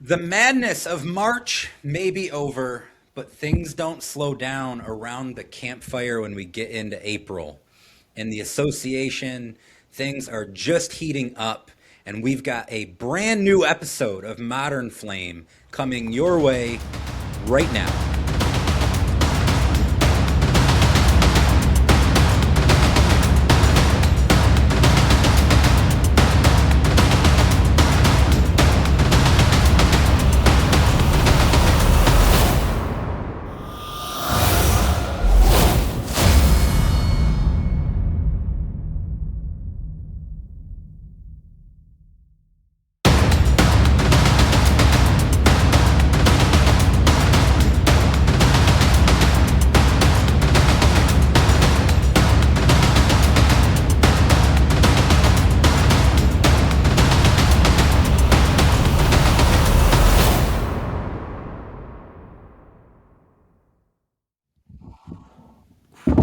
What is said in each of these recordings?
The madness of March may be over, but things don't slow down around the campfire when we get into April. In the association, things are just heating up, and we've got a brand new episode of Modern Flame coming your way right now.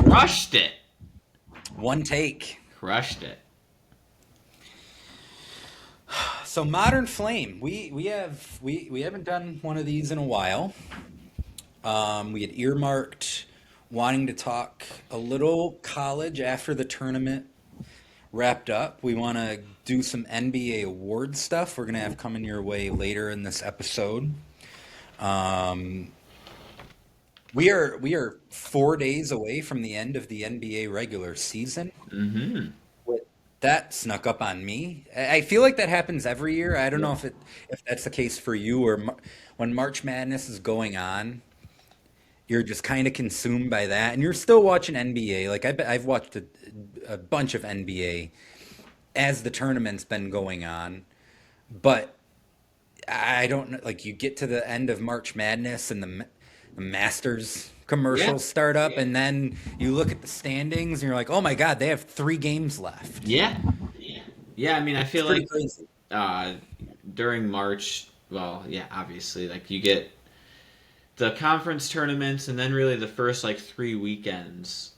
Crushed it. One take. Crushed it. So Modern Flame, we haven't done one of these in a while. We had earmarked wanting to talk a little college after the tournament wrapped up. We want to do some NBA award stuff. We're gonna have coming your way later in this episode. Um, we are 4 days away from the end of the NBA regular season. Mm-hmm. That snuck up on me. I feel like that happens every year. I don't know if that's the case for you, or when March Madness is going on, you're just kind of consumed by that, and you're still watching NBA. Like I've watched a bunch of NBA as the tournament's been going on, but I don't know. Like you get to the end of March Madness, and the Masters Yeah. commercials start up, and then you look at the standings, and you're like, oh my God, they have 3 games left. Yeah. Yeah, I mean, I It's feel pretty like crazy. uh, during March, well, yeah, obviously, like you get the conference tournaments and then really the first like 3 weekends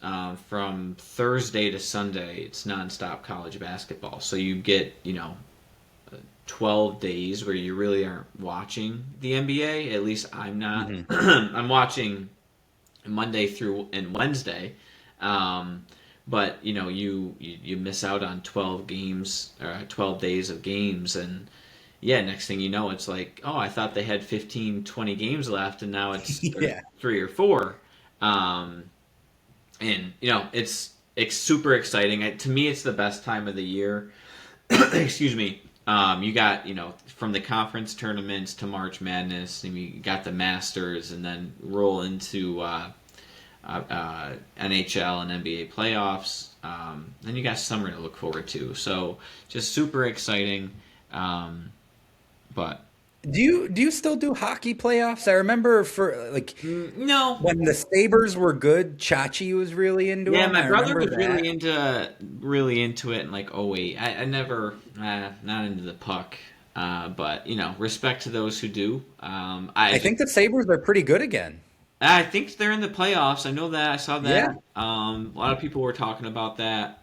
from Thursday to Sunday, it's nonstop college basketball. So you get, 12 days where you really aren't watching the NBA. At least I'm not. Hmm. I'm watching Monday through and Wednesday. Um, but you miss out on 12 games, 12 days of games, and yeah, next thing you know, it's like, oh, I thought they had 15, 20 games left, and now it's Yeah. three or four. Um, and it's super exciting. To me, it's the best time of the year. Excuse me. You got from the conference tournaments to March Madness, and you got the Masters, and then roll into NHL and NBA playoffs. Then you got summer to look forward to. So just super exciting. But Do you still do hockey playoffs? I remember for like no, when the Sabres were good, Chachi was really into yeah, them. my I brother remember was that. really into it in like '08. I never not into the puck. But respect to those who do. I think the Sabres are pretty good again. I think they're in the playoffs. I know that. I saw Yeah. that. A lot of people were talking about that.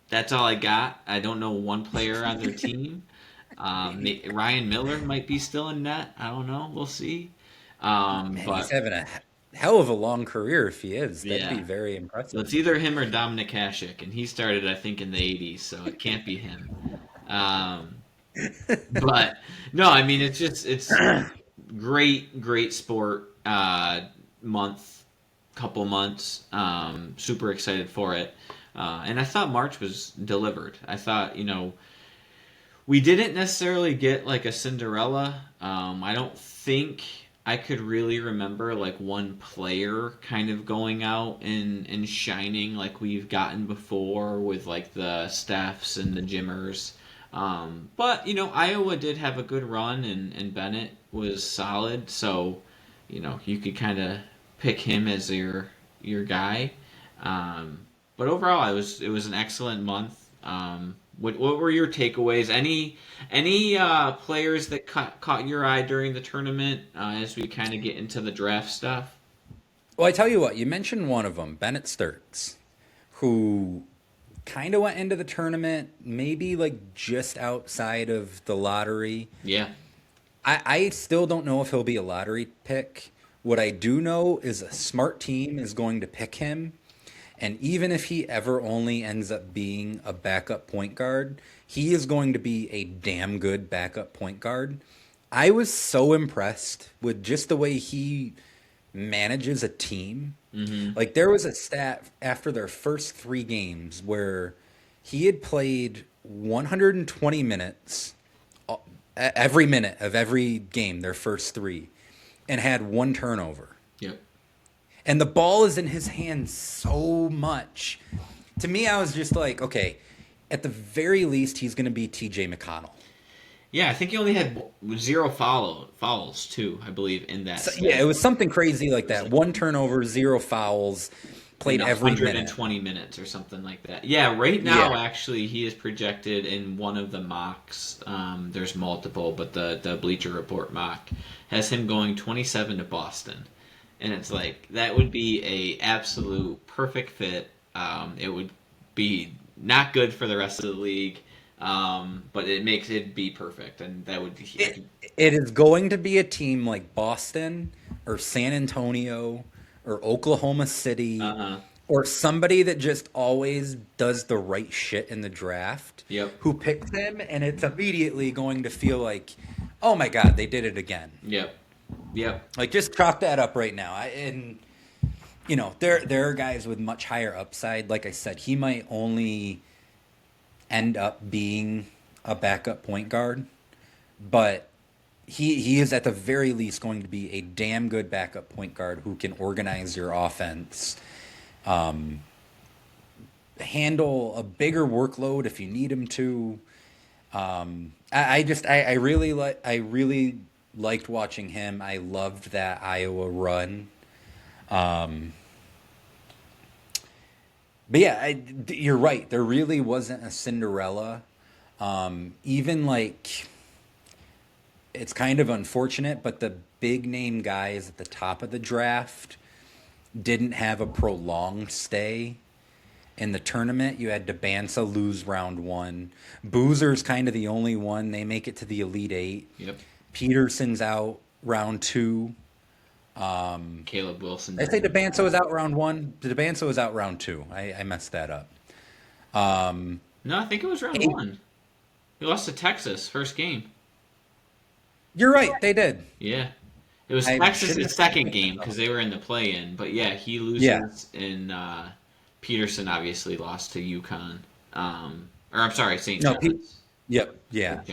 That's all I got. I don't know one player on their team. Ryan Miller might be still in net. I don't know. We'll see. Man, he's But having a hell of a long career if he is. That'd be yeah, very so impressive. it's either him or Dominic Hasek, and he started, I think, in the '80s, so it can't be him. Um, but no, I mean it's great sport. Month, couple months. Super excited for it. And I thought March was delivered. I thought we didn't necessarily get like a Cinderella. I don't think I could really remember like one player kind of going out and shining like we've gotten before with like the Stephs and the Jimmers. But Iowa did have a good run, and Bennett was solid. So you could kind of pick him as your guy. Um, but overall, it was an excellent month. What were your takeaways? Any players that caught your eye during the tournament as we kind of get into the draft stuff? Well, I tell you what, you mentioned one of them, Bennett Sturts, who kind of went into the tournament maybe like just outside of the lottery. Yeah. I still don't know if he'll be a lottery pick. What I do know is a smart team is going to pick him. And even if he ever only ends up being a backup point guard, he is going to be a damn good backup point guard. I was so impressed with just the way he manages a team. Mm-hmm. Like there was a stat after their first 3 games where he had played 120 minutes every minute of every game, their first 3, and had 1 turnover. Yep. And the ball is in his hands so much. To me, I was just like, okay, at the very least, he's going to be TJ McConnell. Yeah, I think he only had 0 fouls too, I believe, in that. So, yeah, it was something crazy like that. 1 turnover, 0 fouls, played every minute. 120 minutes or something like that. Yeah, right now, actually, he is projected in one of the mocks. There's multiple, but the Bleacher Report mock has him going 27 to Boston. And it's like, that would be a absolute perfect fit. It would be not good for the rest of the league. But it makes it be perfect, and that would be. It is going to be a team like Boston or San Antonio or Oklahoma City or somebody that just always does the right shit in the draft. Yep. Who picks them, and it's immediately going to feel like, oh my god, they did it again. Yep. Yep. Like just chalk that up right now. And you know there are guys with much higher upside. Like I said, he might only end up being a backup point guard, but he is at the very least going to be a damn good backup point guard who can organize your offense, handle a bigger workload if you need him to. I really liked watching him. I loved that Iowa run. But yeah, you're right. There really wasn't a Cinderella. Even like, it's kind of unfortunate, but the big name guys at the top of the draft didn't have a prolonged stay in the tournament. You had Debansa lose round 1. Boozer's kind of the only one. They make it to the Elite 8. Yep. Peterson's out round 2. Caleb Wilson. I say Debanso was out round 1. Debanso was out round 2. I messed that up. No, I think it was round 1. He lost to Texas first game. You're right. They did. Yeah. It was Texas' second game because they were in the play-in. But yeah, he loses in Peterson obviously lost to UConn. Or I'm sorry, St. John's. Yep. Yeah. St.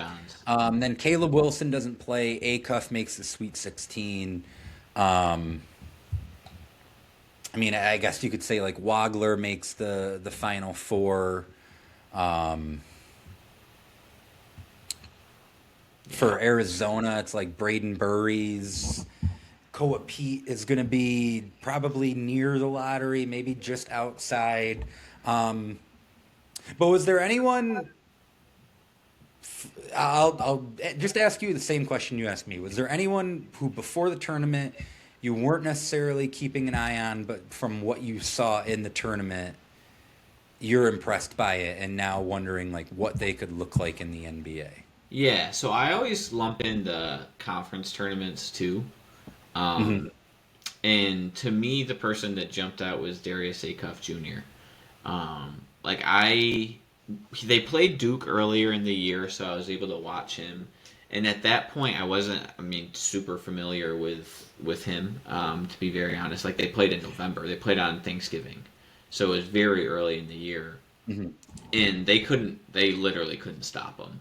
John's. Then Caleb Wilson doesn't play. Acuff makes the Sweet 16. I mean, I guess you could say like Wagler makes the Final Four. For Arizona, it's like Braden Burries. Koa Pete is going to be probably near the lottery, maybe just outside. But was there anyone? I'll just ask you the same question you asked me. Was there anyone who before the tournament you weren't necessarily keeping an eye on, but from what you saw in the tournament, you're impressed by it and now wondering like what they could look like in the NBA? Yeah, so I always lump in the conference tournaments too. And to me, the person that jumped out was Darius Acuff Jr. They played Duke earlier in the year, so I was able to watch him. And at that point, I wasn't, super familiar with him, to be very honest. Like, they played in November. They played on Thanksgiving. So it was very early in the year. Mm-hmm. And they literally couldn't stop him.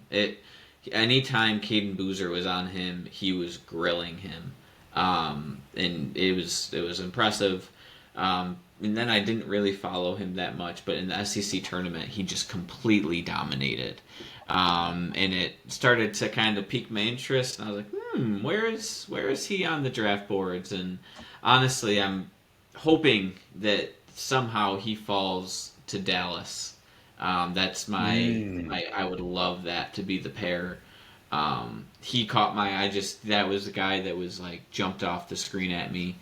Anytime Caden Boozer was on him, he was grilling him. And it was impressive. And then I didn't really follow him that much, but in the SEC tournament, he just completely dominated. And it started to kind of pique my interest, and I was like, where is he on the draft boards? And honestly, I'm hoping that somehow he falls to Dallas. That's I would love that to be the pair. He caught my eye. That was the guy that was like jumped off the screen at me.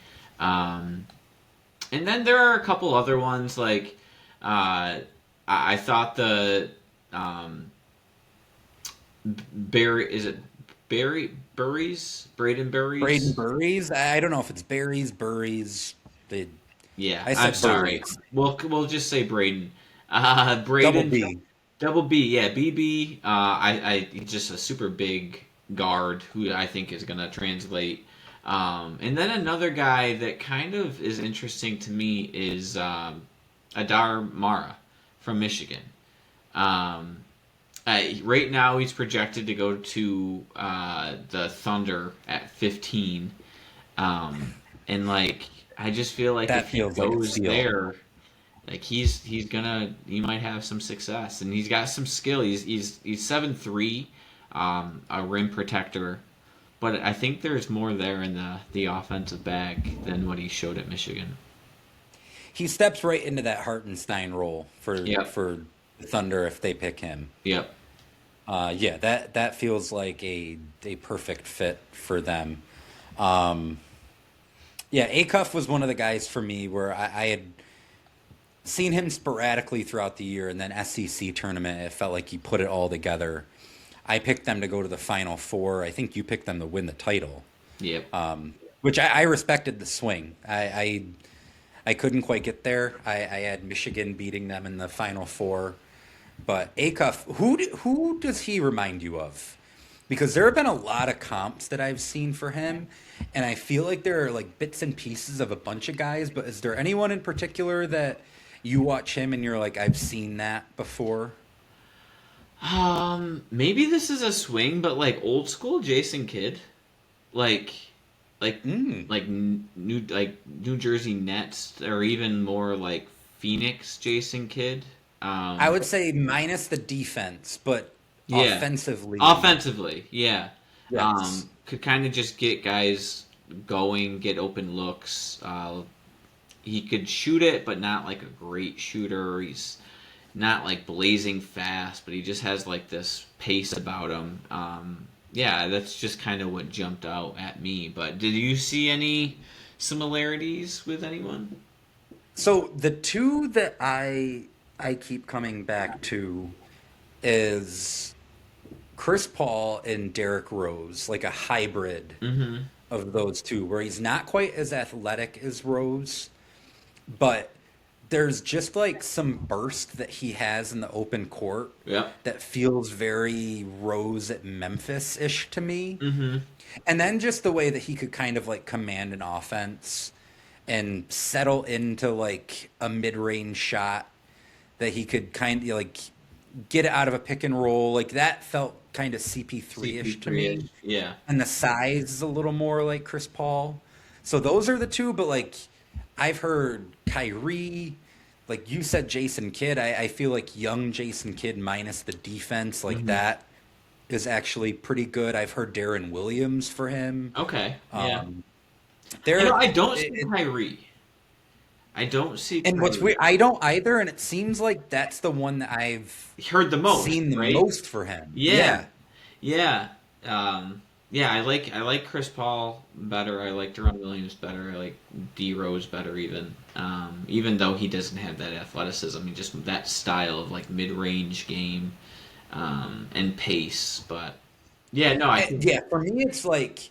And then there are a couple other ones like I thought the um, Barry is it Barry Burries Braden Braden Burries? Burries. I don't know if it's berries, burries. They, Yeah, I I'm said sorry. burries. We'll just say Braden. Double Braden B. Double B, yeah, BB. He's just a super big guard who I think is going to translate. And then another guy that kind of is interesting to me is Adar Mara from Michigan. Um, right now, he's projected to go to the Thunder at 15. Um, and like, I just feel like That if he feels like a goes steal. there, like he might have some success, and he's got some skill. He's 7'3", a rim protector, but I think there's more there in the offensive bag than what he showed at Michigan. He steps right into that Hartenstein role Yep, for Thunder if they pick him. yep. Yeah, that feels like a perfect fit for them. Um, yeah, Acuff was one of the guys for me where I had seen him sporadically throughout the year, and then SEC tournament, it felt like he put it all together. I picked them to go to the Final Four. I think you picked them to win the title, Yep. which I respected the swing. I couldn't quite get there. I had Michigan beating them in the Final Four. But Acuff, who does he remind you of? Because there have been a lot of comps that I've seen for him, and I feel like there are like bits and pieces of a bunch of guys. But is there anyone in particular that you watch him and you're like, I've seen that before? Maybe this is a swing, but like old school Jason Kidd, like, like, Mm. New Jersey Nets, or even more like Phoenix Jason Kidd. I Um, would say minus the defense, but Yeah. offensively, Offensively, yeah. yes. Could kind of just get guys going, get open looks. He could shoot it, but not like a great shooter. He's not like blazing fast, but he just has like this pace about him. Yeah, that's just kind of what jumped out at me. But did you see any similarities with anyone? So the two that I keep coming back to is Chris Paul and Derrick Rose, like a hybrid Mm-hmm. of those two, where he's not quite as athletic as Rose, but there's just like some burst that he has in the open court Yep. that feels very Rose at Memphis-ish to me. Mm-hmm. And then just the way that he could kind of like command an offense and settle into like a mid-range shot that he could kind of like get it out of a pick and roll. Like that felt kind of CP3-ish to CP3 ish. me. Yeah. And the size is a little more like Chris Paul. So those are the two, but like I've heard Kyrie, like you said Jason Kidd. I feel like young Jason Kidd minus the defense, like Mm-hmm. that is actually pretty good. I've heard Darren Williams for him. Okay. Yeah. Um, You know, there, I don't see it, Kyrie. I don't see and what's Kyrie. weird, I don't either, and it seems like that's the one that I've Heard the most, seen the right? most for him. Yeah, Yeah. yeah, yeah. I like Chris Paul better. I like Deron Williams better. I like D Rose better even. Even though he doesn't have that athleticism, he just that style of like mid range game, and pace. But yeah, no, I think Yeah, for me, it's like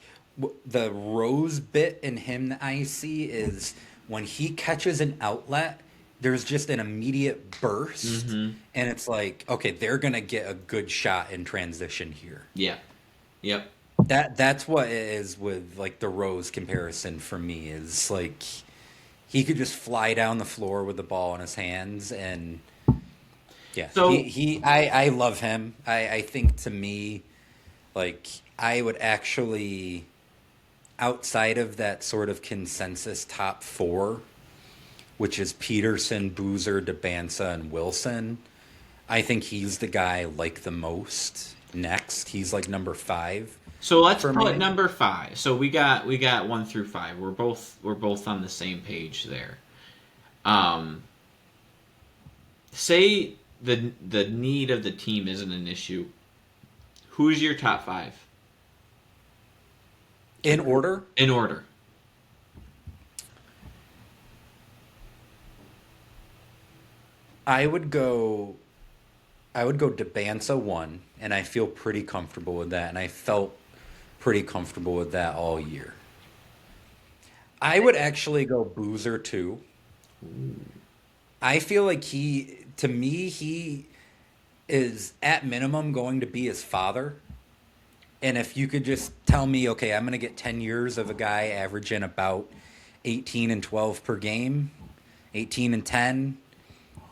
the Rose bit in him that I see is when he catches an outlet, there's just an immediate burst, hmm and it's like, okay, they're gonna get a good shot in transition here. yeah, yep. That's what it is with like the Rose comparison for me is like he could just fly down the floor with the ball in his hands and yeah, So I love him. I think to me like I would actually outside of that sort of consensus top four, which is Peterson, Boozer, DeBansa, and Wilson. I think he's the guy I like the most. Next, he's like number five so let's for put me. number five. So we got 1 through 5. We're both on the same page there. Um, say the need of the team isn't an issue. Who's your top five In order, in order? I would go I would go Debanza one, and I feel pretty comfortable with that, and I felt pretty comfortable with that all year. I would actually go Boozer two. I feel like to me, he is at minimum going to be his father. And if you could just tell me, okay, I'm going to get 10 years of a guy averaging about 18 and 12 per game, 18 and 10,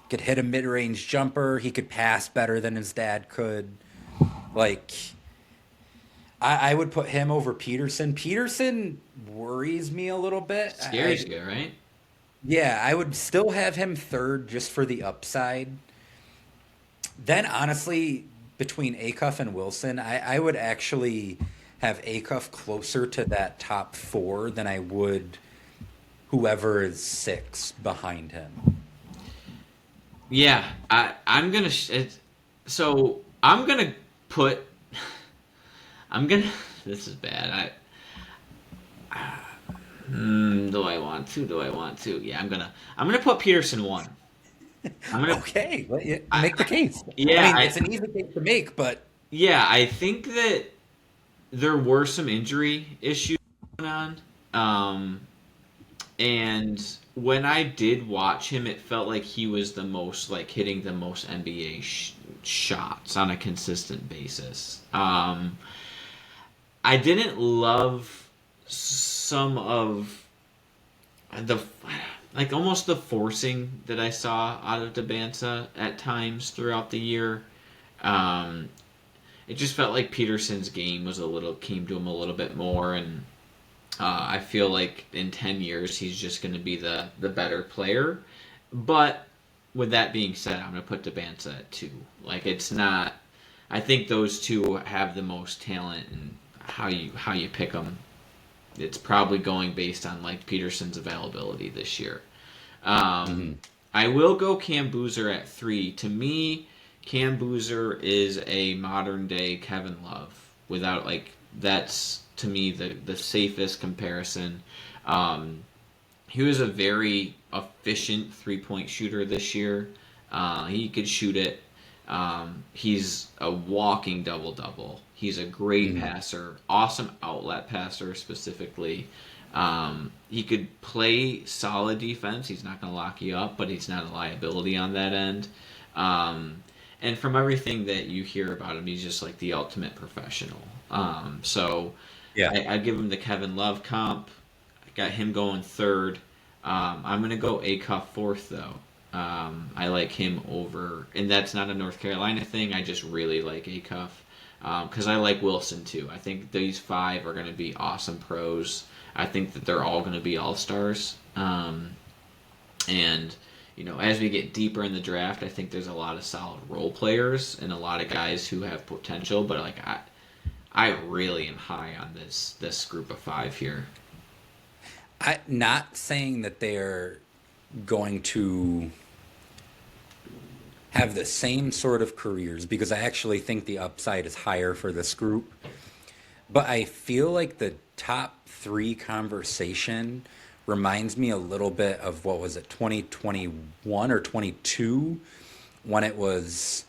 could hit a mid range jumper, he could pass better than his dad could. Like, I would put him over Peterson. Peterson worries me a little bit. Scares you, right? Yeah, I would still have him third just for the upside. Then, honestly, between Acuff and Wilson, I would actually have Acuff closer to that top four than I would whoever is six behind him. Yeah, I'm gonna. So I'm gonna put. I'm gonna. This is bad. Do I want to? Do I want to? Yeah, I'm gonna. I'm gonna put Peterson one. I'm gonna. Okay, well, yeah, I, make the case. I yeah, mean, it's an easy case to make, but yeah. I think that there were some injury issues going on. And when I did watch him, it felt like he was the most like hitting the most NBA shots on a consistent basis. I didn't love some of the like almost the forcing that I saw out of Debanza at times throughout the year. Um, it just felt like Peterson's game was a little came to him a little bit more, and I feel like in 10 years he's just going to be the better player. But with that being said, I'm going to put Debanza at two. Like it's not. I think those two have the most talent, and how you pick them. It's probably going based on like Peterson's availability this year. Um, mhm. I will go Cam Boozer at three. To me, Cam Boozer is a modern day Kevin Love. Without like that's to me the safest comparison. Um, he was a very efficient 3-point shooter this year. He could shoot it. He's a walking double double. He's a great Mhm. passer, awesome outlet passer specifically. He could play solid defense. He's not going to lock you up, but he's not a liability on that end. Um, and from everything that you hear about him, he's just like the ultimate professional. So Yeah. I give him the Kevin Love comp. I got him going third. I'm going to go Acuff fourth, though. I like him over, and that's not a North Carolina thing. I just really like Acuff because I like Wilson too. I think these five are going to be awesome pros. I think that they're all going to be all stars. And as we get deeper in the draft, I think there's a lot of solid role players and a lot of guys who have potential. But like I really am high on this group of five here. I not saying that they're going to have the same sort of careers because I actually think the upside is higher for this group. But I feel like the top three conversation reminds me a little bit of what was it, 2021 or 22, when it was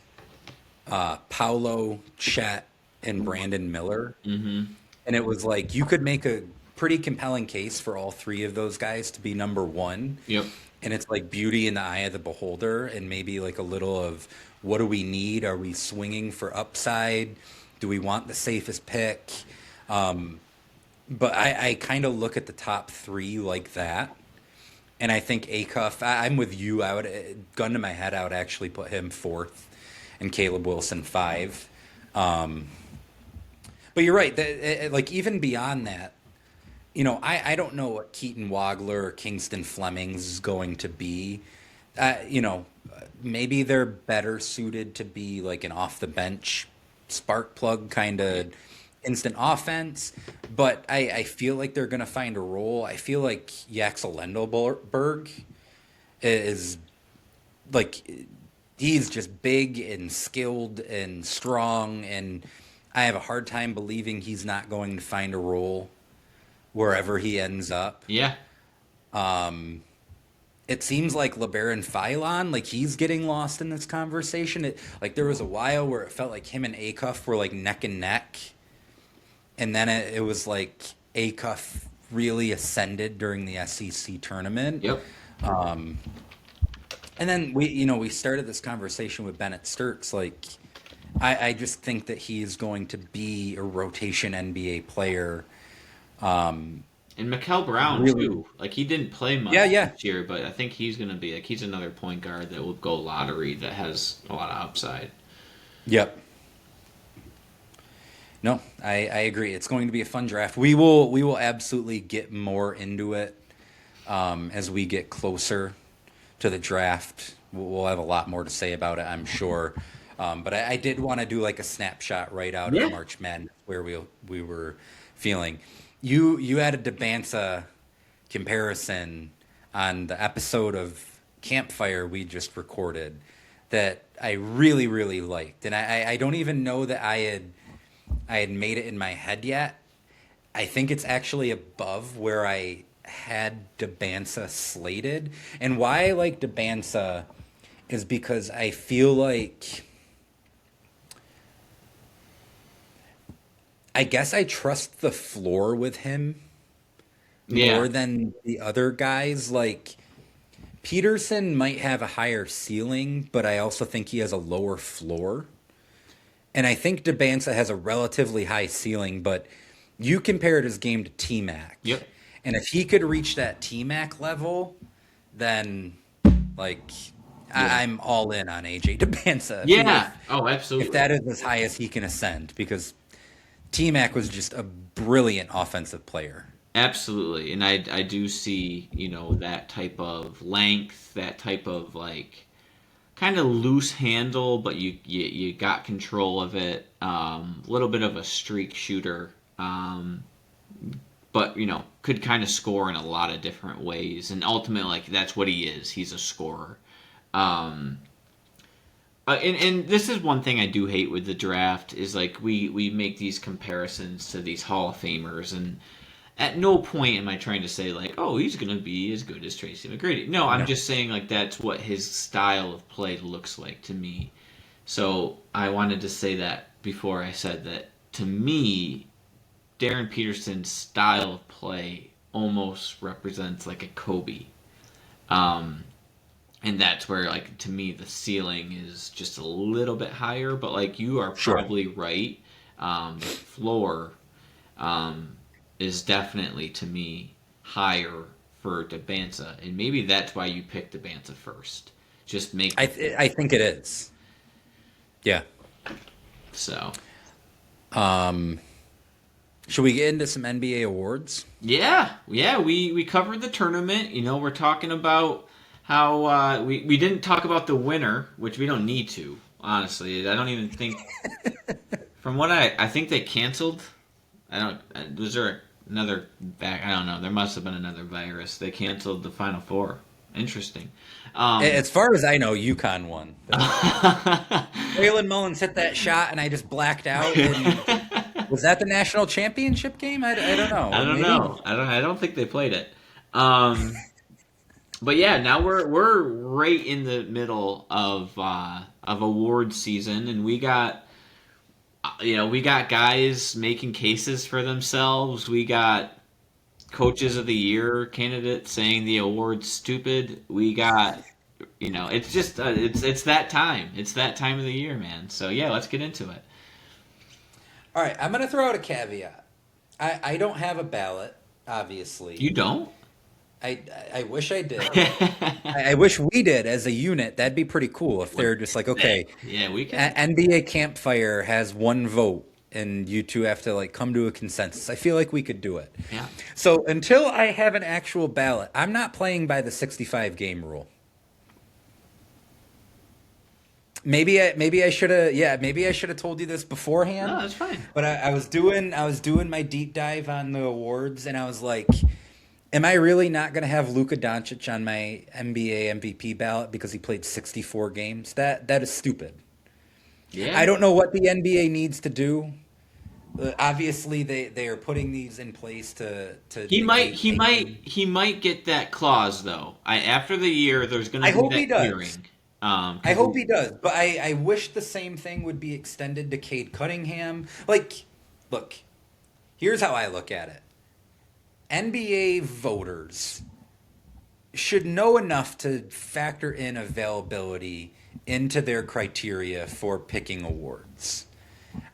Paolo, Chet, and Brandon Miller. Mm-hmm. And it was like you could make a pretty compelling case for all three of those guys to be number one. Yep. And it's like beauty in the eye of the beholder, and maybe like a little of what do we need? Are we swinging for upside? Do we want the safest pick? But I kind of look at the top three like that. And I think Acuff, I'm with you. I would, gun to my head, I would actually put him fourth and Caleb Wilson five. Um, but you're right. Like even beyond that, I don't know what Keaton Wagler or Kingston Flemings is going to be. Maybe they're better suited to be like an off the bench spark plug kind of instant offense. But I feel like they're going to find a role. I feel like Yaxel Lendelberg is like he's just big and skilled and strong, and I have a hard time believing he's not going to find a role wherever he ends up. Yeah. it seems like LeBaron Philon, like he's getting lost in this conversation. Like there was a while where it felt like him and Acuff were like neck and neck, and then it was like Acuff really ascended during the SEC tournament. Yep. Um, and then we started this conversation with Bennett Sturts. Like, I just think that he is going to be a rotation NBA player. And Mikel Brown Really, too. Like he didn't play much yeah, yeah, this year, but I think he's gonna be like he's another point guard that will go lottery that has a lot of upside. yep. No, I agree. It's going to be a fun draft. We will absolutely get more into it as we get closer to the draft. We'll have a lot more to say about it, I'm sure. But I did want to do like a snapshot right out of Yeah. March Madness where we were feeling. You had a Debanza comparison on the episode of Campfire we just recorded that I really really liked, and I don't even know that I had made it in my head yet. I think it's actually above where I had Debanza slated. And why I like Debanza is because I feel like I guess I trust the floor with him Yeah. more than the other guys. Like Peterson might have a higher ceiling, but I also think he has a lower floor. And I think Debanza has a relatively high ceiling, but you compared his game to T-Mac. Yep. And if he could reach that T-Mac level, then like Yeah. I'm all in on AJ Debanza. Yeah. Oh, If absolutely. that is as high as he can ascend, because T-Mac was just a brilliant offensive player. Absolutely. And I do see, that type of length, that type of like kind of loose handle, but you got control of it. A little bit of a streak shooter. But could kind of score in a lot of different ways, and ultimately, like that's what he is. He's a scorer. Um, and this is one thing I do hate with the draft is like we make these comparisons to these Hall of Famers, and at no point am I trying to say like, oh, he's gonna be as good as Tracy McGrady. No, I'm No. just saying like that's what his style of play looks like to me. So I wanted to say that before I said that to me, Darren Peterson's style of play almost represents like a Kobe. Um, and that's where like to me the ceiling is just a little bit higher, but like you are Sure. probably right. The floor is definitely to me higher for Debanza, and maybe that's why you picked Debanza first. Just make I the th- case. I think it is. Yeah. So Um, should we get into some NBA awards? yeah, we covered the tournament. We're talking about how we didn't talk about the winner, which we don't need to. Honestly, I don't even think. From what I think they canceled. I don't. Was there another back? I don't know. There must have been another virus. They canceled the Final Four. Interesting. Um, As far as I know, UConn won. Waylon Mullins hit that shot, and I just blacked out. And was that the national championship game? I don't know. I don't Maybe. know. I don't think they played it. Um, but yeah, now we're right in the middle of award season, and we got guys making cases for themselves. We got coaches of the year candidates saying the award's stupid. We got it's just it's that time. It's that time of the year, man. So yeah, let's get into it. All right, I'm going to throw out a caveat. I don't have a ballot, obviously. You don't? I wish I did. I wish we did as a unit. That'd be pretty cool if they're just like, okay, Yeah, we can. NBA Campfire has one vote, and you two have to like come to a consensus. I feel like we could do it. Yeah. So until I have an actual ballot, I'm not playing by the 65 game rule. Maybe I should have maybe I should have told you this beforehand. No, that's fine. But I was doing my deep dive on the awards, and I was like, am I really not going to have Luka Doncic on my NBA MVP ballot because he played 64 games? That is stupid. Yeah. I don't know what the NBA needs to do Obviously, they are putting these in place to He might negate he might tanking. he might get that clause though. After the year, there's going to I be hope he that does. hearing. I Because hope he does, but I wish the same thing would be extended to Cade Cunningham. Like, look, here's how I look at it. NBA voters should know enough to factor in availability into their criteria for picking awards.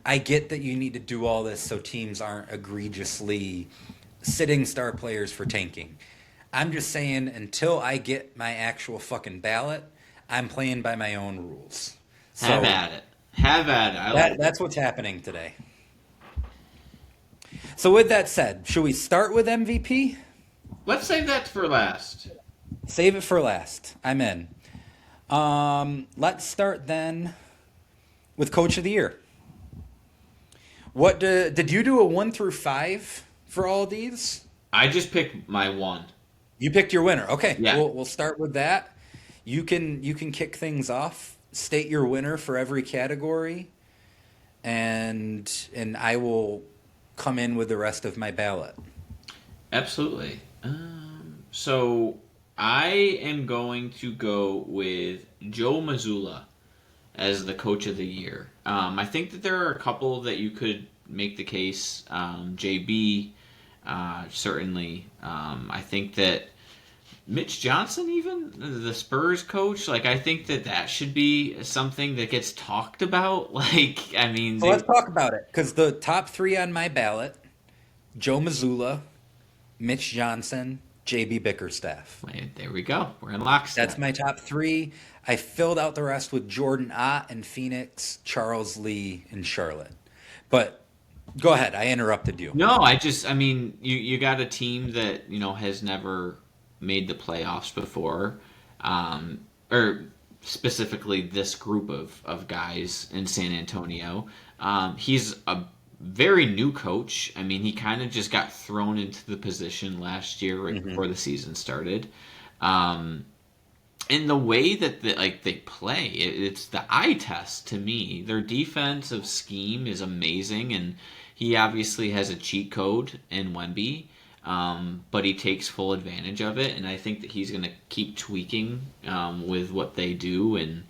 I get that you need to do all this so teams aren't egregiously sitting star players for tanking. I'm just saying, until I get my actual fucking ballot, I'm playing by my own rules. have So at it, have at it. I like it. that's what's happening today. So with that said, should we start with MVP? Let's save that for last. Save it for last. I'm in. Let's start then with Coach of the Year. Did you do a 1 through 5 for all of these? I just picked my one. You picked your winner. Okay, Yeah, we'll start with that. You can kick things off. State your winner for every category, and I will come in with the rest of my ballot. absolutely. So I am going to go with Joe Mazzulla as the coach of the year. I think that there are a couple that you could make the case. JB, certainly. I think that Mitch Johnson, even the Spurs coach, like I think that that should be something that gets talked about. Like, I mean, So let's talk about it because the top three on my ballot: Joe Mazzulla, Mitch Johnson, JB Bickerstaff. there we go. We're in That's lockstep. my top three. I filled out the rest with Jordan Ott in Phoenix, Charles Lee in Charlotte. But go ahead. I interrupted you. No, I mean, you got a team that has never made the playoffs before, or specifically this group of guys in San Antonio. He's a very new coach. I mean, he kind of just got thrown into the position last year right Hmm. before the season started. Um, and the way that they play, it's the eye test to me. Their defensive scheme is amazing, and he obviously has a cheat code in Wemby, but he takes full advantage of it. And I think that he's going to keep tweaking with what they do, and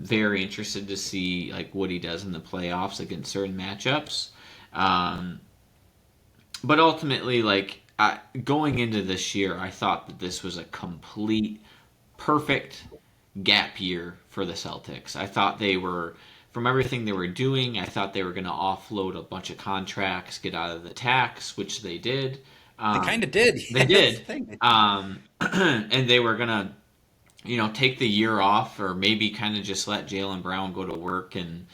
very interested to see like what he does in the playoffs against certain matchups. Um, but ultimately, going into this year, I thought that this was a complete perfect gap year for the Celtics. I thought they were, from everything they were doing, I thought they were going to offload a bunch of contracts, get out of the tax, which they did. They kind of did. They Yeah, that's the did. thing. And they were going to, take the year off or maybe kind of just let Jalen Brown go to work and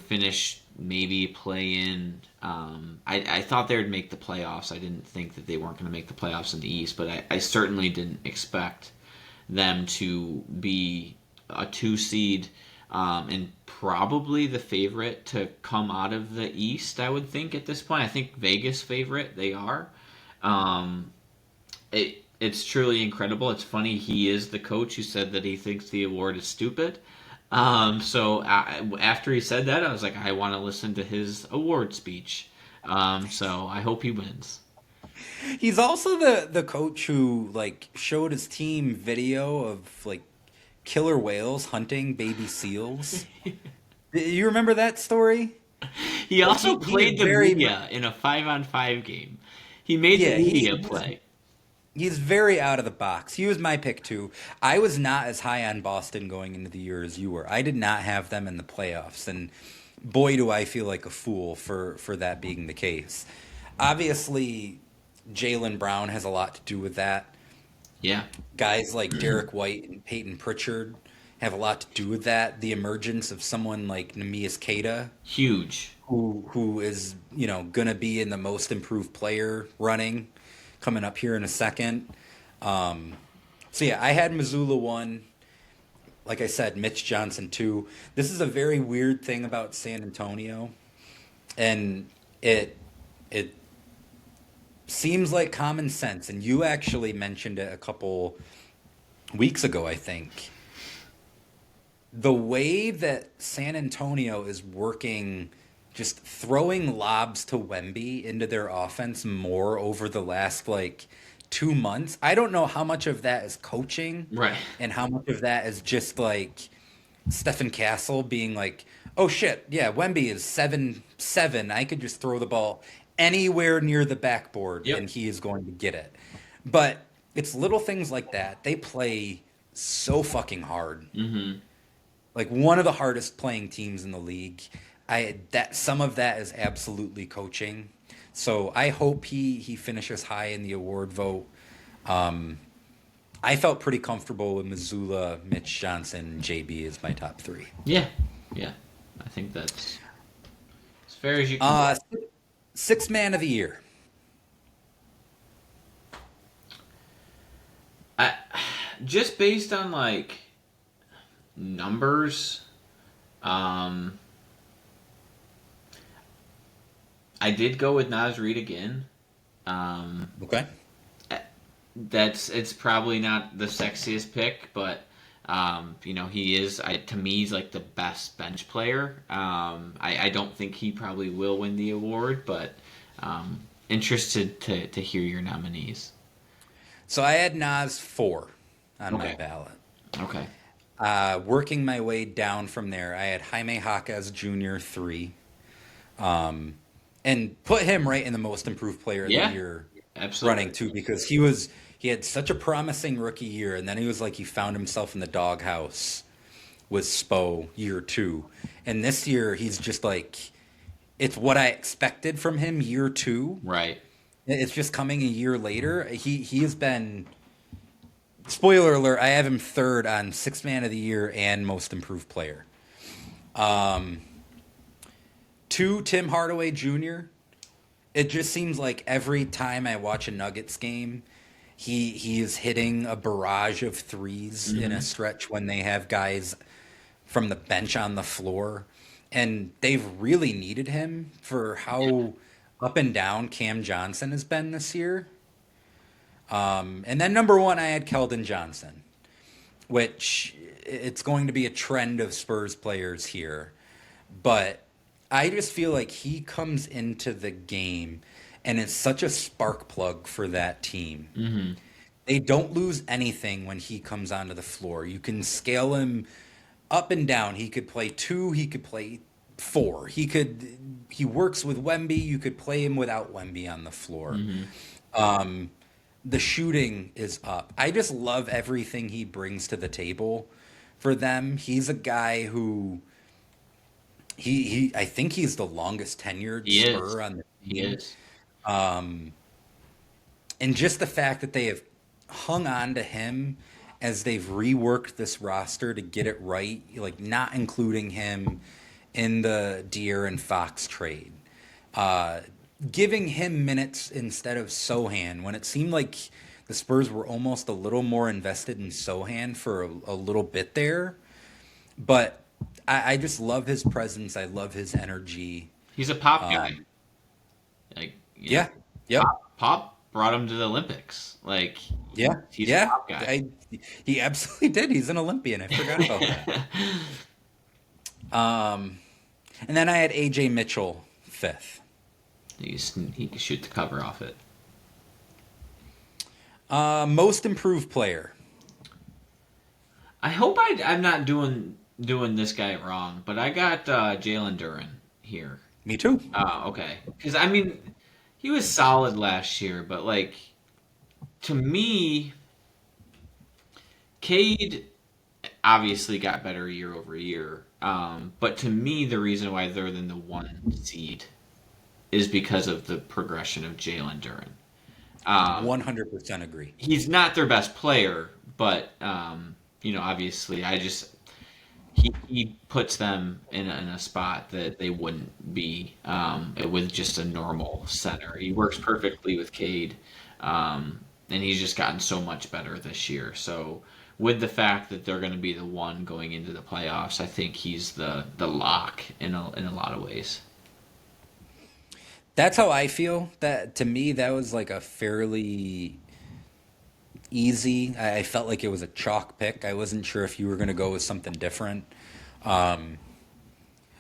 finish maybe play in. I thought they would make the playoffs. I didn't think that they weren't going to make the playoffs in the East, but I certainly didn't expect them to be a 2 seed and probably the favorite to come out of the East, I would think at this point. I think Vegas favorite, they are. Um, it's truly incredible. It's funny, he is the coach who said that he thinks the award is stupid. After he said that, I was like, I want to listen to his award speech. So I hope he wins. He's also the coach who like showed his team video of like killer whales hunting baby seals. You remember that story? He Like also he is played the very media in a 5-on-5 game. He made the yeah, media play. he's very out of the box. He was my pick too. I was not as high on Boston going into the year as you were. I did not have them in the playoffs, and boy, do I feel like a fool for that being the case. Obviously, Jalen Brown has a lot to do with that. Yeah, Guys like Derek White and Peyton Pritchard have a lot to do with that. The emergence of someone like Neemias Queta, huge. who is gonna be in the most improved player running coming up here in a second. Um, so yeah, I had Missoula one. Like I said, Mitch Johnson two. This is a very weird thing about San Antonio, and it seems like common sense. And you actually mentioned it a couple weeks ago, I think. The way that San Antonio is working just throwing lobs to Wemby into their offense more over the last like 2 months. I don't know how much of that is coaching Right. and how much of that is just like Stephen Castle being like, "Oh shit, yeah, Wemby is 7'7". I could just throw the ball anywhere near the backboard Yep. and he is going to get it." But it's little things like that. They play so fucking hard. Mm-hmm. Like one of the hardest playing teams in the league. I that some of that is absolutely coaching. So I hope he finishes high in the award vote. Um, I felt pretty comfortable with Missoula, Mitch Johnson, JB as my top three. Yeah. Yeah. I think that's as fair as you can Uh, get. Sixth man of the year. I just based on like numbers, um, I did go with Nas Reed again. Um, Okay. it's probably not the sexiest pick, but he is. To me, he's like the best bench player. I don't think he probably will win the award, but interested to hear your nominees. So I had Nas four on my Okay. ballot. Okay. Working my way down from there, I had Jaime Jaquez Jr. three, and put him right in the most improved player of the Yeah. year running Absolutely. too because he had such a promising rookie year, and then he was like he found himself in the doghouse with Spo year two, and this year he's just like it's what I expected from him year two. Right. It's just coming a year later. He has been. Spoiler alert! I have him third on sixth man of the year and most improved player. Um, Two, Tim Hardaway Jr. It just seems like every time I watch a Nuggets game, he is hitting a barrage of 3s in a Hmm. stretch when they have guys from the bench on the floor, and they've really needed him for Yeah. how up and down Cam Johnson has been this year. And then number one, I had Keldon Johnson, which it's going to be a trend of Spurs players here. But I just feel like he comes into the game and is such a spark plug for that team. Hmm. They don't lose anything when he comes onto the floor. You can scale him up and down. He could play two, he could play four. He works with Wemby. You could play him without Wemby on the floor. Hmm. Um, the shooting is up. I just love everything he brings to the table for them. He's a guy who he I think he's the longest tenured He is. Spur on the He team. is. Um, and just the fact that they have hung on to him as they've reworked this roster to get it right, like not including him in the Deere and Fox trade. Uh, Giving him minutes instead of Sohan when it seemed like the Spurs were almost a little more invested in Sohan for a little bit there. But I just love his presence. I love his energy. He's a pop guy. Um, Like yeah. Yep. Pop brought him to the Olympics. Like Yeah. he's a Yeah. pop guy. He absolutely did. He's an Olympian. I forgot about that. And then I had AJ Mitchell fifth. He can shoot the cover off it. Most improved player. I hope I'm not doing this guy wrong, but I got Jalen Duren here. Me too. Okay. Because I mean, he was solid last year, but like to me, Cade obviously got better year over year. But to me, the reason why they're in the one seed is because of the progression of Jalen Duren. Um, 100% agree. he's not their best player, but obviously, he puts them in a spot that they wouldn't be with just a normal center. He works perfectly with Cade, and he's just gotten so much better this year. So with the fact that they're going to be the one going into the playoffs, I think he's the lock in a lot of ways. That's how I feel. That to me, that was like a fairly easy. I felt like it was a chalk pick. I wasn't sure if you were going to go with something different. Um,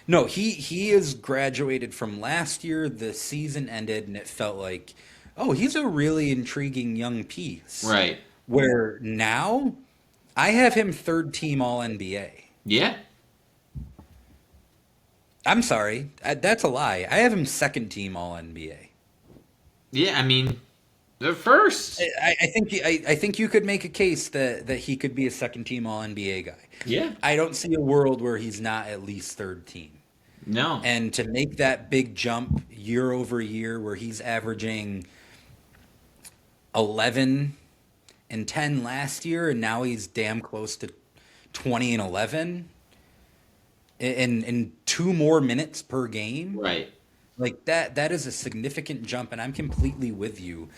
No, he is graduated from last year. The season ended, and it felt like, oh, he's a really intriguing young piece. Right. Where now, I have him third team All NBA. Yeah. I'm sorry, that's a lie. I have him second team All NBA. Yeah, I mean, the first. I think you could make a case that he could be a second team All NBA guy. Yeah. I don't see a world where he's not at least third team. No. And to make that big jump year over year, where he's averaging 11 and 10 last year, and now he's damn close to 20 and 11 in two more minutes per game. Right. Like that is a significant jump, and I'm completely with you.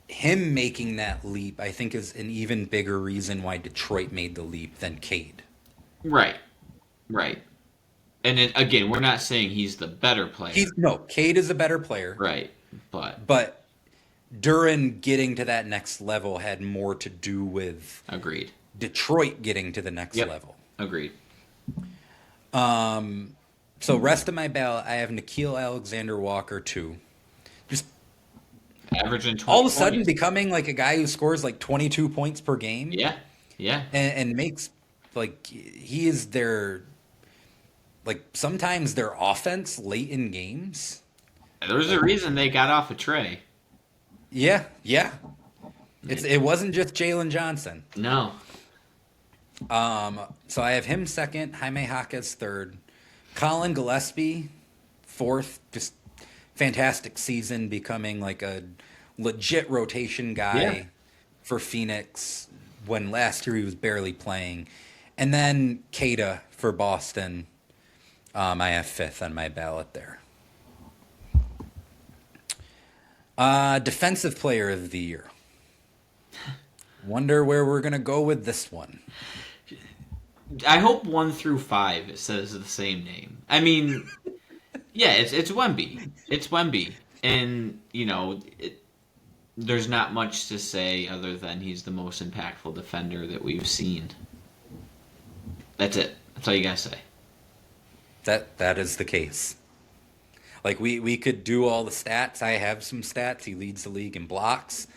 Him making that leap, I think, is an even bigger reason why Detroit made the leap than Cade. Right. Right. And then, again, we're not saying he's the better player. No, Cade is a better player, Right. But but Duran getting to that next level had more to do with agreed. Detroit getting to the next Yep. level. Agreed. So rest of my ballot, I have Nikhil Alexander Walker 2. Just Averaging 20 all of a sudden points. becoming like a guy who scores like 22 points per game. Yeah. Yeah. And makes like he is their like sometimes their offense late in games. There's a reason they got off a Trey. Yeah, yeah. It wasn't just Jalen Johnson. No. So I have him second, Jaime Jaquez third, Colin Gillespie fourth. Just fantastic season, becoming like a legit rotation guy Yeah. for Phoenix when last year he was barely playing. And then Kada for Boston. I have fifth on my ballot there. Defensive player of the year. Wonder where we're going to go with this one. I hope 1 through 5 it says the same name. I mean, yeah, it's Wemby. It's Wemby. And, there's not much to say other than he's the most impactful defender that we've seen. That's it. That's all you gotta say. That is the case. Like we could do all the stats. I have some stats. He leads the league in blocks,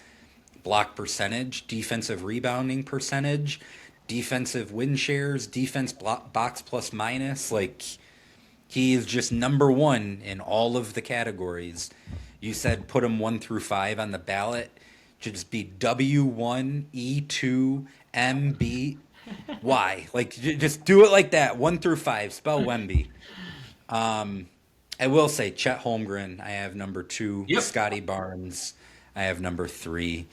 block percentage, defensive rebounding percentage, defensive win shares, defense box plus minus. Like he is just number one in all of the categories. You said put him 1 through 5 on the ballot. Should just be W1, E2, MB, Y. Like just do it like that. 1 through 5. Spell Wemby. I will say Chet Holmgren, I have number 2. Yep. Scotty Barnes, I have number 3.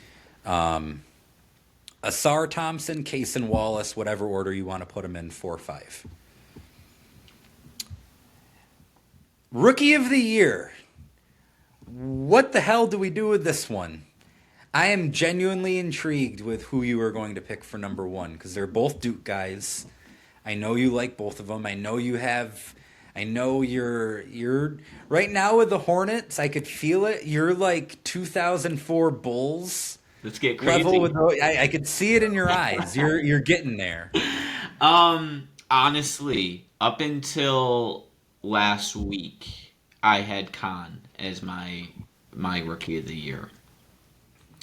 Asar Thompson, Kaysen Wallace, whatever order you want to put them in, 4, 5. Rookie of the Year. What the hell do we do with this one? I am genuinely intrigued with who you are going to pick for number 1 because they're both Duke guys. I know you like both of them. I know you're right now with the Hornets. I could feel it. You're like 2004 Bulls Let's get crazy. level with. I could see it in your eyes. You're getting there. Honestly, up until last week, I had Khan as my rookie of the year.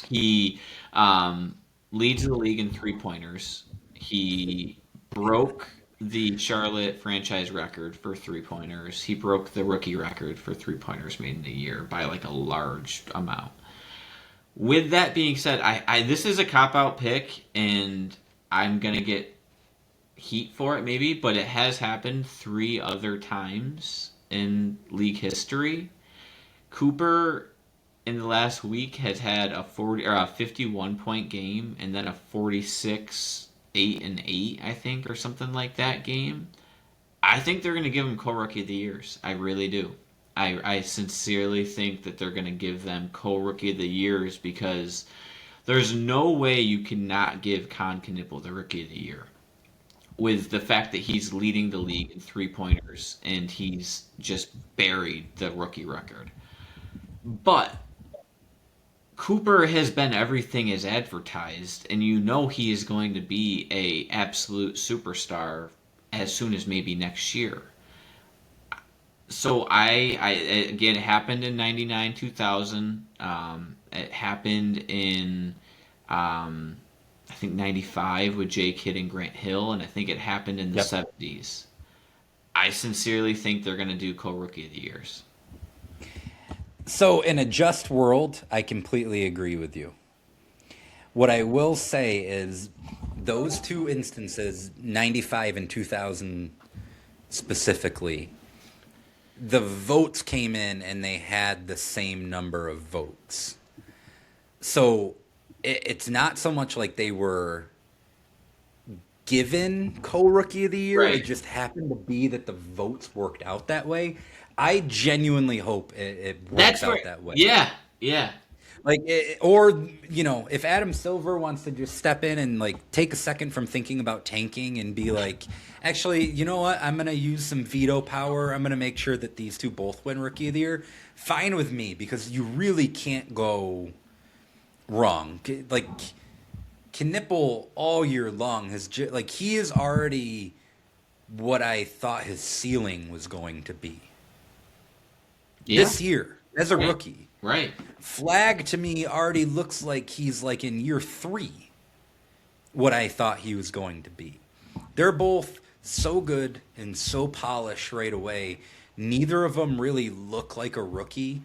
He leads the league in 3-pointers. He broke the Charlotte franchise record for 3-pointers. He broke the rookie record for 3-pointers made in a year by like a large amount. With that being said, I this is a cop-out pick, and I'm going to get heat for it maybe, but it has happened 3 other times in league history. Cooper in the last week has had a 51-point game and then a 46 8-8, I think, or something like that game. I think they're going to give him co-rookie of the years. I really do. I sincerely think that they're going to give them co-rookie of the years because there's no way you cannot give Con Knipple the rookie of the year with the fact that he's leading the league in 3-pointers and he's just buried the rookie record. But Cooper has been everything as advertised, and you know he is going to be a absolute superstar as soon as maybe next year. So again, it happened in 99, 2000. It happened in, I think 95 with Jay Kidd and Grant Hill, and I think it happened in the Yep. 70s. I sincerely think they're going to do co-rookie of the years. So in a just world, I completely agree with you. What I will say is those two instances, 95 and 2000 specifically, the votes came in and they had the same number of votes. So it's not so much like they were given co-rookie of the year. It Right. just happened to be that the votes worked out that way. I genuinely hope it works That's where, out that way. yeah, yeah. Like, or if Adam Silver wants to just step in and like take a second from thinking about tanking and be like, actually, you know what? I'm gonna use some veto power. I'm gonna make sure that these two both win Rookie of the Year. Fine with me because you really can't go wrong. Like Knipple all year long like he is already what I thought his ceiling was going to be Yeah, this year as a right, rookie. right. Flag to me already looks like he's like in year 3, what I thought he was going to be. They're both so good and so polished right away. Neither of them really look like a rookie.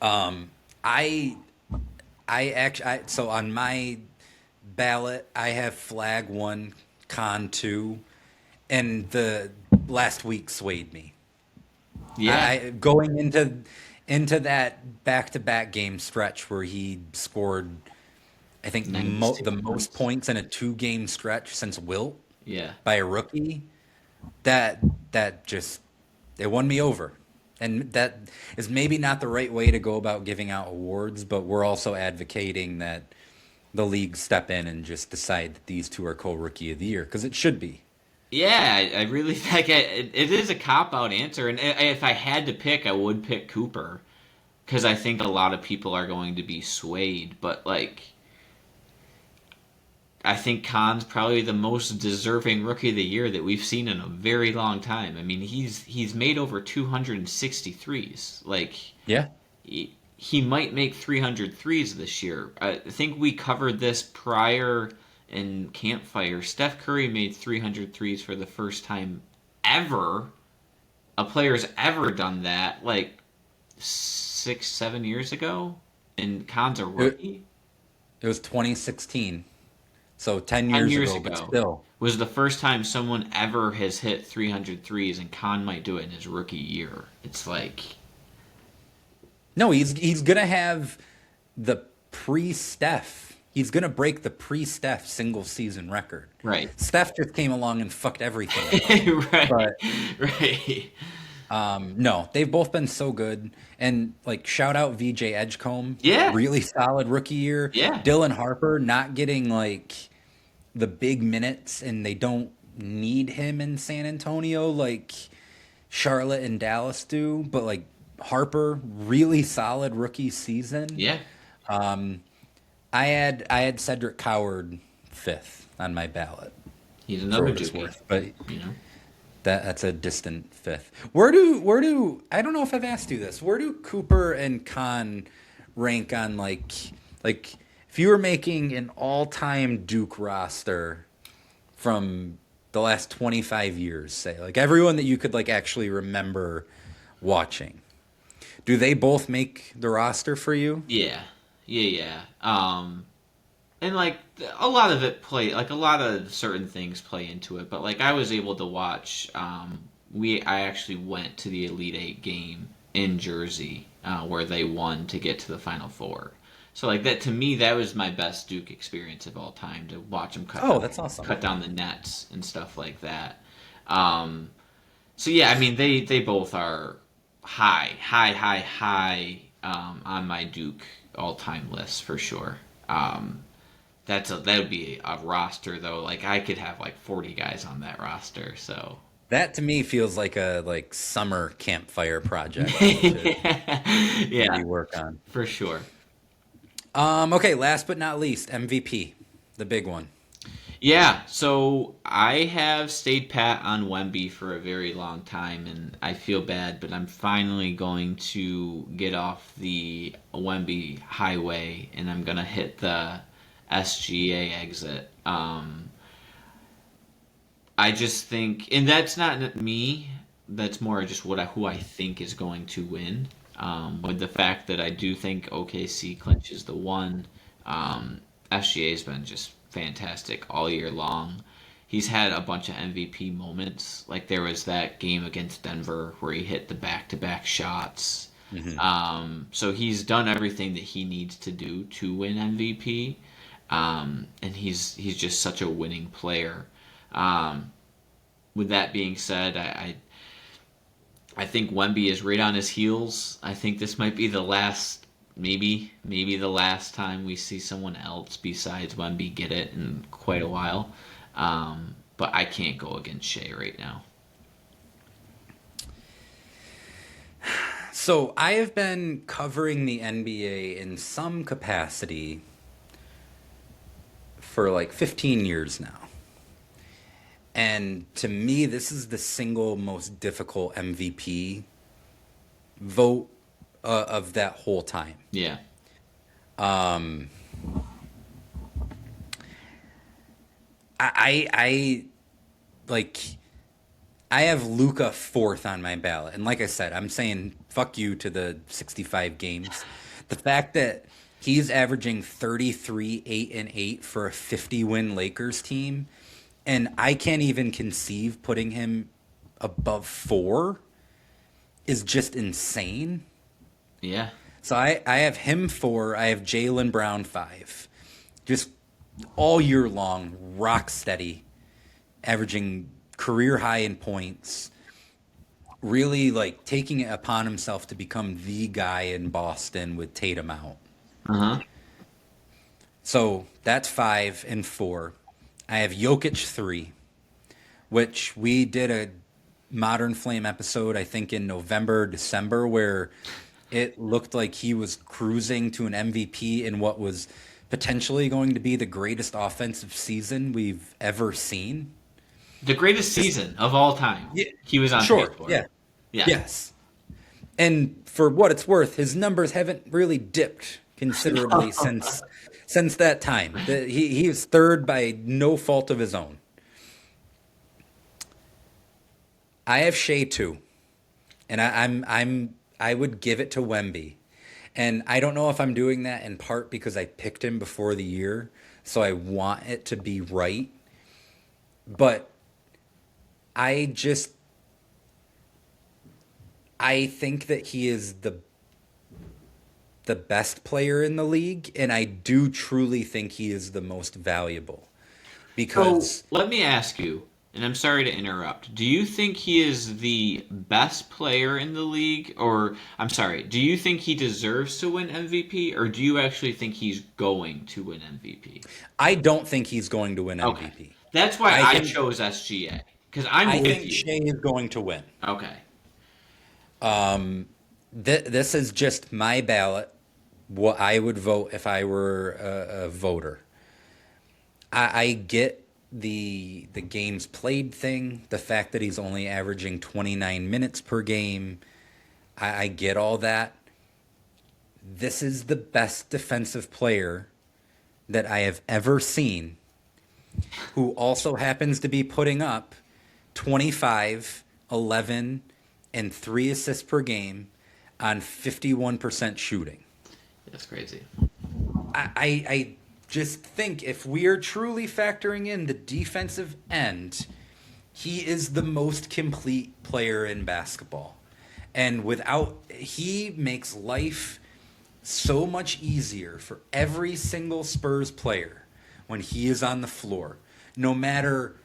Um, I, so on my ballot, I have flag 1, con 2, and the last week swayed me. Yeah, Going into that back-to-back game stretch where he scored, I think, 96 the most points. points in a 2-game stretch since Wilt Yeah. by a rookie. That just it won me over, and that is maybe not the right way to go about giving out awards. But we're also advocating that the league step in and just decide that these two are co-rookie of the year because it should be. Yeah, I really think it is a cop out answer, and if I had to pick, I would pick Cooper because I think a lot of people are going to be swayed. But like, I think Khan's probably the most deserving rookie of the year that we've seen in a very long time. I mean, he's made over 263s. Like, Yeah. he might make 300 threes this year. I think we covered this prior in Campfire. Steph Curry made 300 threes for the first time ever. A player's ever done that, like 6, 7 years ago, and Khan's a It, rookie. it was 2016, so 10 10 years years ago, but ago still. was the first time someone ever has hit 300 threes, and Khan might do it in his rookie year. It's like, No, he's gonna have the pre-Steph. He's gonna break the pre-Steph single season record. right. Steph just came along and fucked everything up. Right, But right. no, they've both been so good. And like shout out VJ Edgecombe, Yeah, really solid rookie year. yeah. Dylan Harper not getting like the big minutes, and they don't need him in San Antonio like Charlotte and Dallas do. But like Harper, really solid rookie season. Yeah. I had Cedric Coward 5th on my ballot He's for another what it's Dookie. worth, but You know. that's a distant 5th. Where do I don't know if I've asked you this. Where do Cooper and Khan rank on like if you were making an all-time Duke roster from the last 25 years, say like everyone that you could like actually remember watching? Do they both make the roster for you? Yeah. Yeah, yeah. And like a lot of it play, like a lot of certain things play into it. But like I was able to watch. I actually went to the Elite Eight game in Jersey where they won to get to the Final Four. So like that to me, that was my best Duke experience of all time to watch them Oh, that's awesome. cut down the nets and stuff like that. Um, so yeah, I mean they both are high on my Duke all time list for sure. That would be a roster though. Like I could have like 40 guys on that roster. So That to me feels like a summer campfire project to yeah, maybe work on. for sure. Okay, last but not least, MVP, the big one. Yeah, so I have stayed pat on Wemby for a very long time, and I feel bad, but I'm finally going to get off the Wemby highway, and I'm gonna hit the SGA exit. I just think, and that's not me. That's more just who I think is going to win. With the fact that I do think OKC clinches the one. SGA's been just fantastic all year long. He's had a bunch of MVP moments. Like there was that game against Denver where he hit the back-to-back shots. Hmm. So he's done everything that he needs to do to win MVP, and he's just such a winning player. Um, with that being said, I think Wemby is right on his heels. I think this might be the last, maybe the last time we see someone else besides Wemby get it in quite a while. But I can't go against Shai right now. So I have been covering the NBA in some capacity for like 15 years now. And to me, this is the single most difficult MVP vote of that whole time. Yeah. Um, I like I have Luca fourth on my ballot, and like I said, I'm saying fuck you to the 65 games. The fact that he's averaging 33, 8-8 for a 50-win Lakers team, and I can't even conceive putting him above four is just insane. Yeah. So I have him four. I have Jalen Brown five. Just all year long, rock steady, averaging career high in points. Really like taking it upon himself to become the guy in Boston with Tatum out. Uh huh. So that's five and four. I have Jokic three, which we did a Modern Flame episode, I think in November, December, where it looked like he was cruising to an MVP in what was potentially going to be the greatest offensive season we've ever seen. The greatest Just season of all time. yeah, He was on pace sure, for. yeah, Yeah. yes. And for what it's worth, his numbers haven't really dipped considerably since that time. He is third by no fault of his own. I have Shea two, and I would give it to Wemby, and I don't know if I'm doing that in part because I picked him before the year, so I want it to be right. But I just I think that he is the best player in the league, and I do truly think he is the most valuable So because let me ask you, and I'm sorry to interrupt. Do you think he is the best player in the league, or I'm sorry, do you think he deserves to win MVP, or do you actually think he's going to win MVP? I don't think he's going to win Okay, MVP. that's why I I think chose SGA because I'm I with think you. Shea is going to win. Okay, This is just my ballot. What I would vote if I were a voter. I get the games played thing, the fact that he's only averaging 29 minutes per game. I get all that. This is the best defensive player that I have ever seen, who also happens to be putting up 25, 11, and 3 assists per game on 51% shooting. that's crazy. I just think if we are truly factoring in the defensive end, he is the most complete player in basketball. And he makes life so much easier for every single Spurs player when he is on the floor. No matter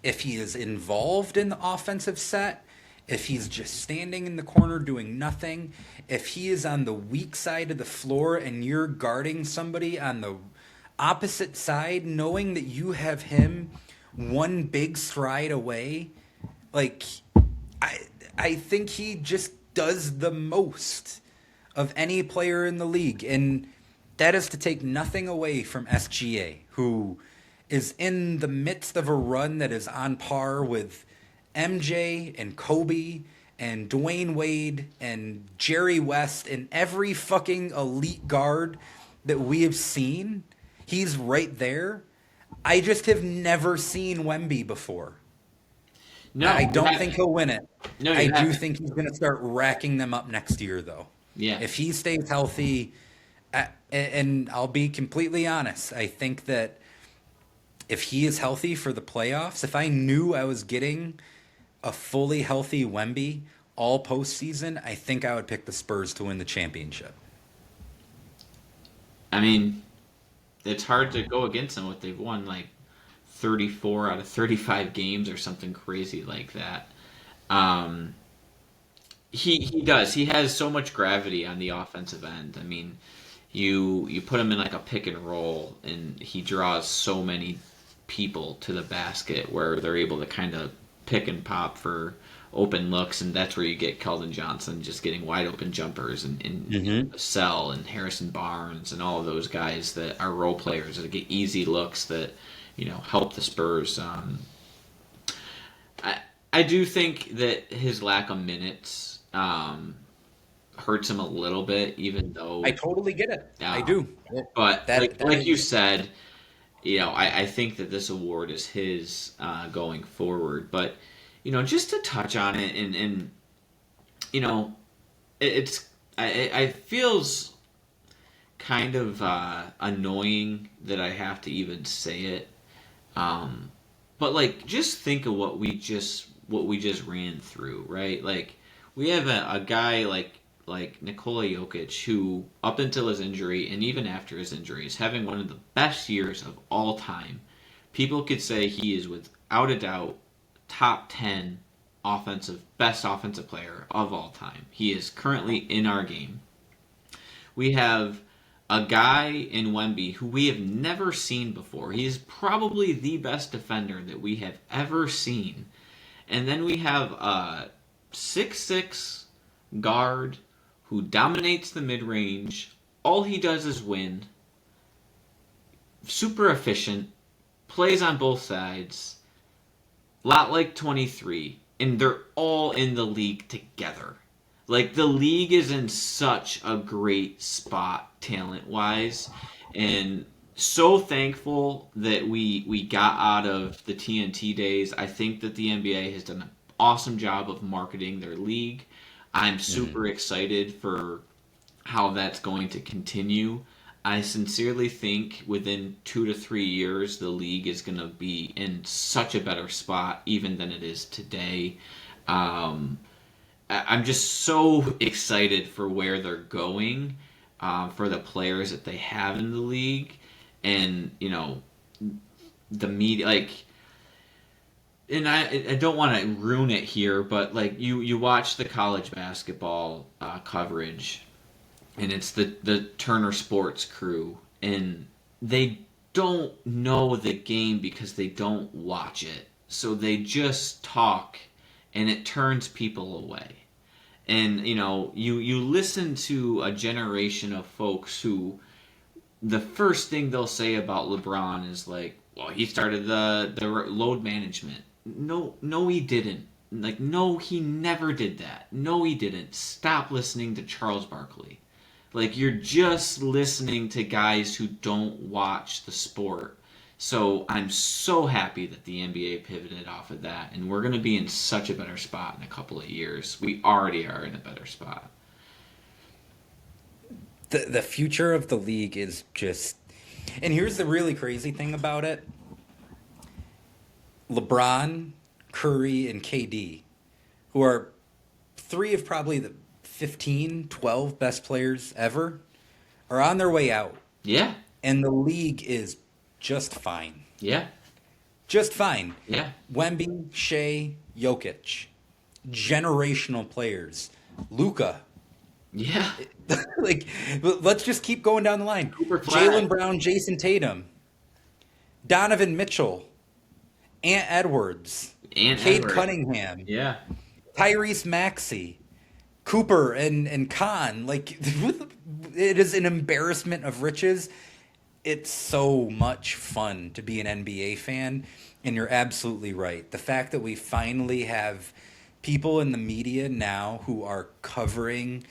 if he is involved in the offensive set, if he's just standing in the corner doing nothing, if he is on the weak side of the floor and you're guarding somebody on the opposite side, knowing that you have him one big stride away, like I I think he just does the most of any player in the league, and that is to take nothing away from SGA, who is in the midst of a run that is on par with MJ and Kobe and Dwayne Wade and Jerry West and every fucking elite guard that we have seen. He's right there. I just have never seen Wemby before. No, I you don't think haven't. he'll win it. No, I you do haven't. think he's going to start racking them up next year, though. Yeah. If he stays healthy, and I'll be completely honest, I think that if he is healthy for the playoffs, if I knew I was getting a fully healthy Wemby all postseason, I think I would pick the Spurs to win the championship. I mean, it's hard to go against them. What they've won like 34 out of 35 games or something crazy like that. Um, he does. He has so much gravity on the offensive end. I mean, you put him in like a pick and roll, and he draws so many people to the basket where they're able to kind of pick and pop for open looks, and that's where you get Keldon Johnson just getting wide open jumpers, and Sell and Harrison Barnes and all of those guys that are role players that get easy looks that help the Spurs. I do think that his lack of minutes hurts him a little bit, even though. I totally get it. I Uh, do. but That like you is said, I think that this award is his going forward. But just to touch on it, and it's I feels kind of annoying that I have to even say it. But like, just think of what we just ran through, right? Like, we have a guy like Nikola Jokic, who up until his injury and even after his injury is having one of the best years of all time. People could say he is without a doubt top 10 best offensive player of all time. He is currently in our game. We have a guy in Wemby who we have never seen before. He is probably the best defender that we have ever seen. And then we have a 6'6" guard who dominates the mid-range. All he does is win. Super efficient. Plays on both sides. Lot like 23. And they're all in the league together. Like, the league is in such a great spot talent-wise. And so thankful that we got out of the TNT days. I think that the NBA has done an awesome job of marketing their league. I'm super excited for how that's going to continue. I sincerely think within 2 to 3 years, the league is going to be in such a better spot even than it is today. I'm just so excited for where they're going, for the players that they have in the league, and the media. Like, and I don't want to ruin it here, but like you watch the college basketball coverage, and it's the Turner Sports crew, and they don't know the game because they don't watch it, so they just talk, and it turns people away. And you listen to a generation of folks who the first thing they'll say about LeBron is like, well, he started the load management. No, he didn't. Like, no, he never did that. No, he didn't. Stop listening to Charles Barkley. Like, you're just listening to guys who don't watch the sport. So I'm so happy that the NBA pivoted off of that, and we're going to be in such a better spot in a couple of years. We already are in a better spot. the future of the league is just. And here's the really crazy thing about it: LeBron, Curry, and KD, who are three of probably the 15, 12 best players ever, are on their way out. Yeah, And the league is just fine. yeah, Just fine. yeah, Wemby, Shai, Jokic, generational players. Luca. yeah. Like, let's just keep going down the line. Cooper Flag. Jalen Brown, Jason Tatum, Donovan Mitchell, Ant Edwards, And Cade Edwards. Cunningham, Yeah. Tyrese Maxey, Cooper, and Khan. Like, it is an embarrassment of riches. it's so much fun to be an NBA fan, and you're absolutely right. The fact that we finally have people in the media now who are covering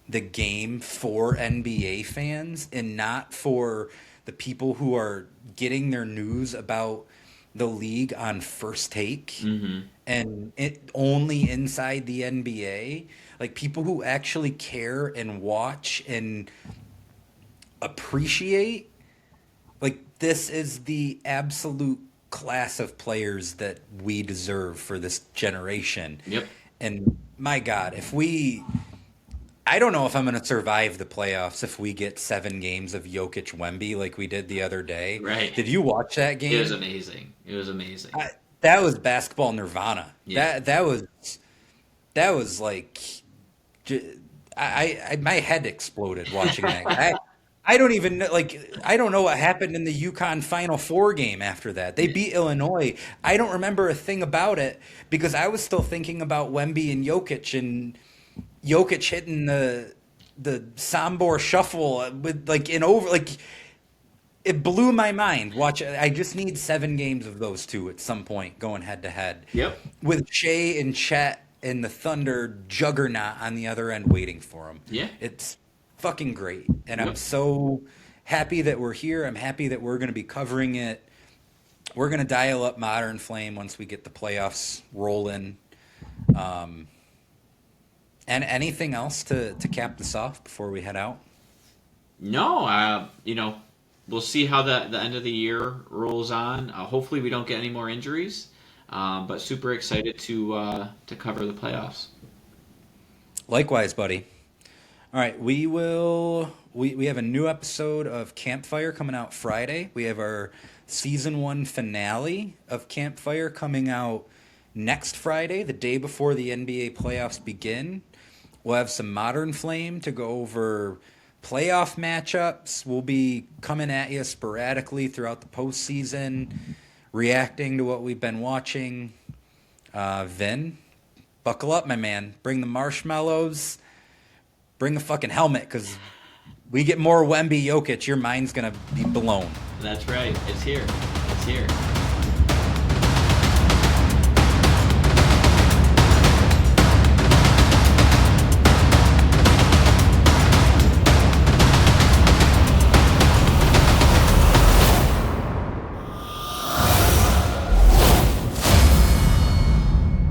the game for NBA fans and not for the people who are getting their news about the league on First Take Hmm. and it only inside the NBA. Like people who actually care and watch and appreciate, like this is the absolute class of players that we deserve for this generation. Yep. And my God, if we, I don't know if I'm going to survive the playoffs if we get 7 games of Jokic Wemby like we did the other day. Right. Did you watch that It was game? amazing. It was amazing. That was basketball nirvana. Yeah. That was like, my head exploded watching that. I don't even know, like I don't know what happened in the UConn Final Four game after that. They beat Illinois. I don't remember a thing about it because I was still thinking about Wemby and Jokic hitting the Sambor shuffle with like in over like it blew my mind. Watch, I just need 7 games of those two at some point going head to head Yep. with Shai and Chet and the Thunder juggernaut on the other end waiting for them. Yeah. It's fucking great, and I'm Yep. so happy that we're here. I'm happy that we're going to be covering it. We're going to dial up Modern Flame once we get the playoffs rolling. Um, and anything else to cap this off before we head out? No, we'll see how the end of the year rolls on. Hopefully, we don't get any more injuries. But super excited to cover the playoffs. Likewise, buddy. All right, we have a new episode of Campfire coming out Friday. We have our season 1 finale of Campfire coming out next Friday, the day before the NBA playoffs begin. We'll have some Modern Flame to go over playoff matchups. We'll be coming at you sporadically throughout the postseason, reacting to what we've been watching. Vin, buckle up, my man. Bring the marshmallows. Bring a fucking helmet, because we get more Wemby Jokic, your mind's going to be blown. That's right. It's here. It's here.